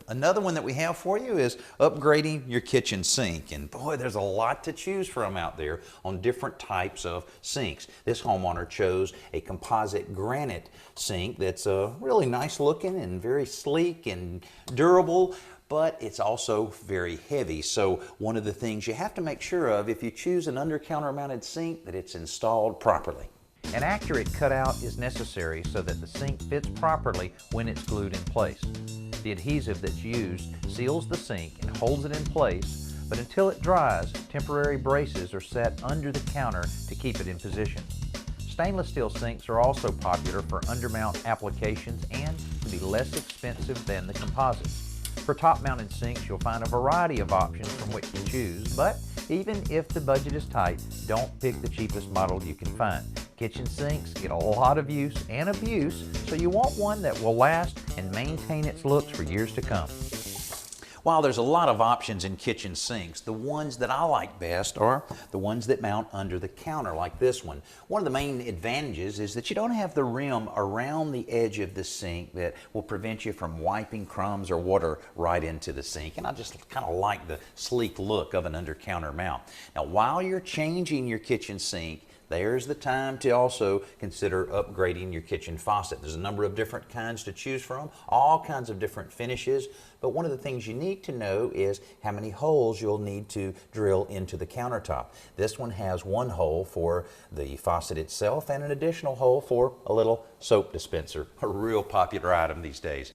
Another one that we have for you is upgrading your kitchen sink. And boy, there's a lot to choose from out there on different types of sinks. This homeowner chose a composite granite sink that's really nice looking and very sleek and durable, but it's also very heavy. So one of the things you have to make sure of if you choose an under-counter mounted sink, that it's installed properly. An accurate cutout is necessary so that the sink fits properly when it's glued in place. The adhesive that's used seals the sink and holds it in place, but until it dries, temporary braces are set under the counter to keep it in position. Stainless steel sinks are also popular for undermount applications and can be less expensive than the composites. For top-mounted sinks, you'll find a variety of options from which to choose, but even if the budget is tight, don't pick the cheapest model you can find. Kitchen sinks get a lot of use and abuse, so you want one that will last and maintain its looks for years to come. While there's a lot of options in kitchen sinks, the ones that I like best are the ones that mount under the counter, like this one. One of the main advantages is that you don't have the rim around the edge of the sink that will prevent you from wiping crumbs or water right into the sink. And I just kind of like the sleek look of an under-counter mount. Now, while you're changing your kitchen sink, there's the time to also consider upgrading your kitchen faucet. There's a number of different kinds to choose from, all kinds of different finishes, but one of the things you need to know is how many holes you'll need to drill into the countertop. This one has one hole for the faucet itself and an additional hole for a little soap dispenser, a real popular item these days.